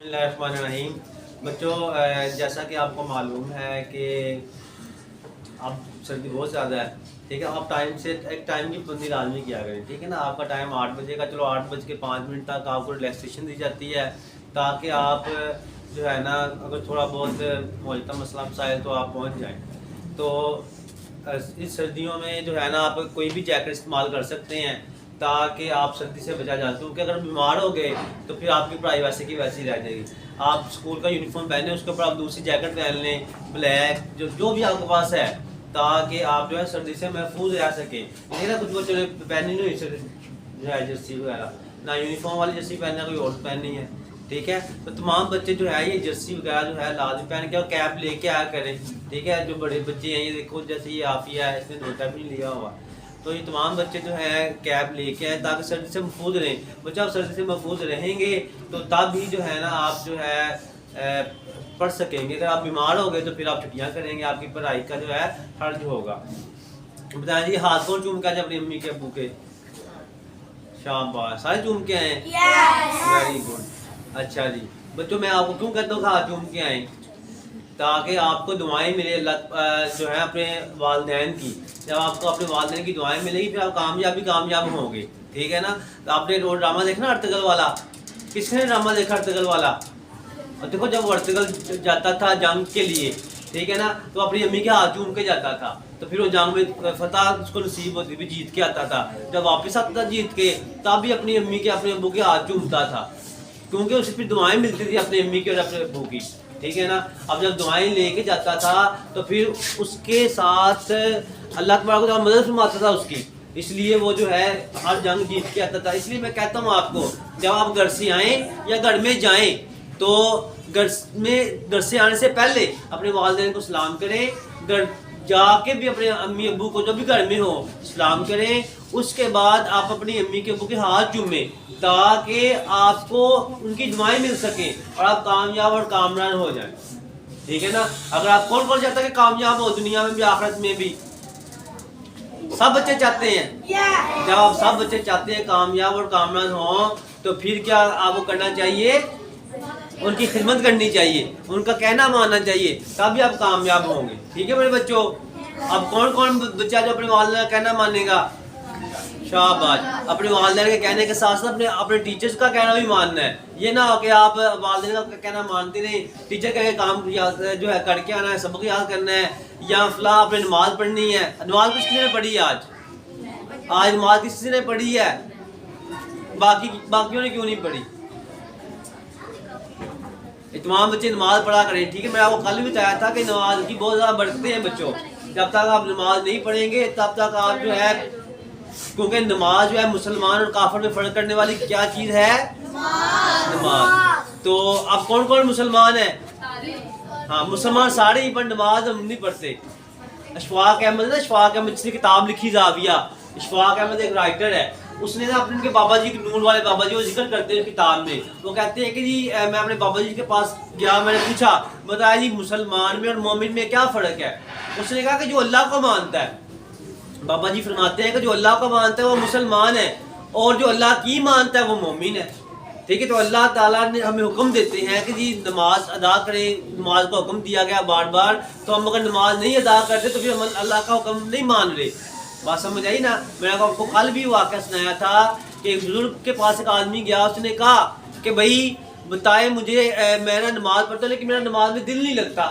Bismillahirrahmanirrahim। بچوں جیسا کہ آپ کو معلوم ہے کہ اب سردی بہت زیادہ ہے، ٹھیک ہے۔ آپ ٹائم سے ایک ٹائم کی پابندی لازمی کیا کریں، ٹھیک ہے نا۔ آپ کا ٹائم 8 بجے کا، چلو 8:05 تک آپ کو ریلیکسیشن دی جاتی ہے تاکہ آپ جو ہے نا اگر تھوڑا بہت موجودہ مسئلہ مسائل تو آپ پہنچ جائیں۔ تو اس سردیوں میں جو ہے نا آپ کوئی بھی جیکٹ استعمال کر سکتے ہیں تاکہ آپ سردی سے بچا جائیں، کیونکہ اگر بیمار ہو گئے تو پھر آپ کی پڑھائی ویسے کی ویسی رہ جائے گی۔ آپ اسکول کا یونیفارم پہنیں، اس کے اوپر آپ دوسری جیکٹ پہن لیں، بلیک جو بھی آپ کے پاس ہے، تاکہ آپ جو ہے سردی سے محفوظ رہ سکیں۔ نہیں نا کچھ بچوں نے پہنی نہیں ہوئی جو ہے جرسی وغیرہ، نہ یونیفارم والی جرسی پہننا کوئی اور پہننی ہے، ٹھیک ہے۔ تو تمام بچے جو ہے یہ جرسی وغیرہ جو ہے لازمی پہن کے اور کیپ لے کے آیا کریں، ٹھیک ہے۔ جو بڑے بچے ہیں یہ دیکھو جیسے یہ عافیہ ہے، اس نے دو کیپ نہیں لیا ہوا، تو یہ تمام بچے جو ہیں کیپ لے کے آئیں تاکہ سردی سے محفوظ رہیں۔ بچہ آپ سردی سے محفوظ رہیں گے تو تب ہی جو ہے نا آپ جو ہے پڑھ سکیں گے۔ اگر آپ بیمار ہو گئے تو پھر آپ چھٹیاں کریں گے، آپ کی پڑھائی کا جو ہے حرج ہوگا۔ بتائیں جی ہاتھ کون چوم کے آئے اپنی امی کے ابو کے؟ شاباش، سارے چوم کے آئے ہیں، ویری گڈ۔ اچھا جی بچوں، میں آپ کو کیوں کہتا ہوں کہ ہاتھ چوم کے آئیں؟ تاکہ آپ کو دعائیں ملے اللہ جو ہے اپنے والدین کی۔ جب آپ کو اپنے والدین کی دعائیں ملے گی پھر آپ کامیاب ہوں گے، ٹھیک ہے نا۔ تو آپ نے ڈرامہ دیکھا نا ارطغرل والا؟ کس نے ڈرامہ دیکھا ارطغرل والا؟ اور دیکھو جب وہ ارطغرل جاتا تھا جنگ کے لیے، ٹھیک ہے نا، تو اپنی امی کے ہاتھ چوم کے جاتا تھا، تو پھر وہ جنگ میں فتح اس کو نصیب ہوتی بھی، جیت کے آتا تھا۔ جب واپس آتا تھا جیت کے تب بھی اپنی امی کے اپنے ابو کے ہاتھ چومتا تھا، کیونکہ اسے پھر دعائیں ملتی تھی اپنی امی کی اور اپنے ابو کی، ٹھیک ہے نا۔ اب جب دعائیں لے کے جاتا تھا تو پھر اس کے ساتھ اللہ تبارک و تعالیٰ مدد فرماتا تھا اس کی، اس لیے وہ جو ہے ہر جنگ جیت کے آتا تھا۔ اس لیے میں کہتا ہوں آپ کو جب آپ گھر سے آئیں یا گھر میں جائیں تو گھر سے آنے سے پہلے اپنے والدین کو سلام کریں، گھر جا کے بھی اپنے امی ابو کو جو بھی گھر میں ہو سلام کریں۔ اس کے بعد آپ اپنی امی کے ابو کے ہاتھ چومیں تاکہ آپ کو ان کی دعائیں مل سکیں اور آپ کامیاب اور کامران ہو جائیں، ٹھیک ہے نا۔ اگر آپ کون چاہتا ہے کہ کامیاب ہو دنیا میں بھی آخرت میں بھی؟ سب بچے چاہتے ہیں۔ جب آپ سب بچے چاہتے ہیں کامیاب اور کامران ہوں تو پھر کیا آپ کو کرنا چاہیے؟ ان کی خدمت کرنی چاہیے، ان کا کہنا ماننا چاہیے، تبھی آپ کامیاب ہوں گے، ٹھیک ہے میرے بچوں۔ اب کون بچہ جو اپنے والدین کا کہنا مانے گا؟ شاباش، اپنے والدین کے کہنے کے ساتھ ساتھ اپنے ٹیچرز کا کہنا بھی ماننا ہے۔ یہ نہ ہو کہ آپ والدین کا کہنا مانتے نہیں، ٹیچر کا کام جو ہے کر کے آنا ہے، سبق یاد کرنا ہے، یا فلاں اپنے نماز پڑھنی ہے۔ نماز کسی نے پڑھی ہے آج نماز کسی نے پڑھی ہے؟ باقیوں نے کیوں نہیں پڑھی؟ تمام بچے نماز پڑھا کریں، ٹھیک ہے۔ میں آپ کو کل بھی بتایا تھا کہ نماز کی بہت زیادہ برکتیں ہیں بچوں۔ جب تک آپ نماز نہیں پڑھیں گے تب تک آپ جو ہے، کیونکہ نماز جو ہے مسلمان اور کافر میں فرق کرنے والی کیا چیز ہے؟ نماز۔ تو اب کون مسلمان ہے؟ ہاں مسلمان سارے ہی، پر نماز ہم نہیں پڑھتے۔ اشفاق احمد جس نے کتاب لکھی زاویہ، اشفاق احمد ایک رائٹر ہے، اس نے نا اپنے کے بابا جی، نور والے بابا جی، وہ ذکر کرتے ہیں کتاب میں، وہ کہتے ہیں کہ جی میں اپنے بابا جی کے پاس گیا، میں نے پوچھا بتایا جی مسلمان میں اور مومن میں کیا فرق ہے؟ اس نے کہا کہ جو اللہ کو مانتا ہے، بابا جی فرماتے ہیں کہ جو اللہ کو مانتا ہے وہ مسلمان ہے اور جو اللہ کی مانتا ہے وہ مومن ہے، ٹھیک ہے۔ تو اللہ تعالیٰ نے ہمیں حکم دیتے ہیں کہ جی نماز ادا کریں، نماز کا حکم دیا گیا بار بار، تو ہم اگر نماز نہیں ادا کرتے تو پھر ہم اللہ کا حکم نہیں مان رہے۔ بات سمجھ آئی نا؟ میں نے آپ کو کل بھی واقعہ سنایا تھا کہ ایک بزرگ کے پاس ایک آدمی گیا، اس نے کہا کہ بھائی بتائے مجھے، میں نے نماز پڑھتا ہوں لیکن میرا نماز میں دل نہیں لگتا،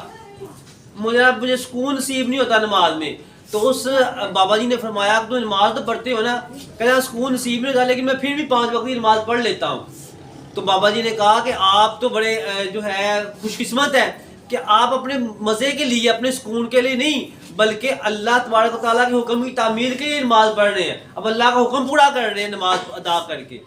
مجھے سکون نصیب نہیں ہوتا نماز میں۔ تو اس بابا جی نے فرمایا کہ تم نماز تو پڑھتے ہو نا، کہنا سکون نصیب نہیں ہوتا لیکن میں پھر بھی 5 وقت کی نماز پڑھ لیتا ہوں۔ تو بابا جی نے کہا کہ آپ تو بڑے جو ہے خوش قسمت ہیں کہ آپ اپنے مزے کے لیے، اپنے سکون کے لیے نہیں بلکہ اللہ تبارک و تعالیٰ کے حکم کی تعمیل کے لیے نماز پڑھ رہے ہیں، اب اللہ کا حکم پورا کر رہے ہیں نماز ادا کر کے،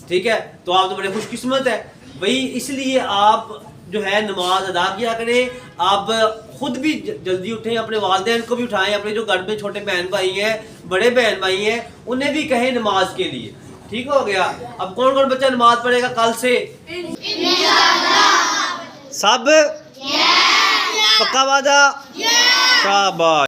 ٹھیک ہے۔ تو آپ تو بڑے خوش قسمت ہیں بھائی، اس لیے آپ جو ہے نماز ادا کیا کریں۔ آپ خود بھی جلدی اٹھیں، اپنے والدین کو بھی اٹھائیں، اپنے جو گھر میں چھوٹے بہن بھائی ہیں، بڑے بہن بھائی ہیں، انہیں بھی کہیں نماز کے لیے، ٹھیک ہو گیا۔ اب کون بچہ نماز پڑھے گا کل سے؟ سب؟ پکا وعدہ؟ شاباش۔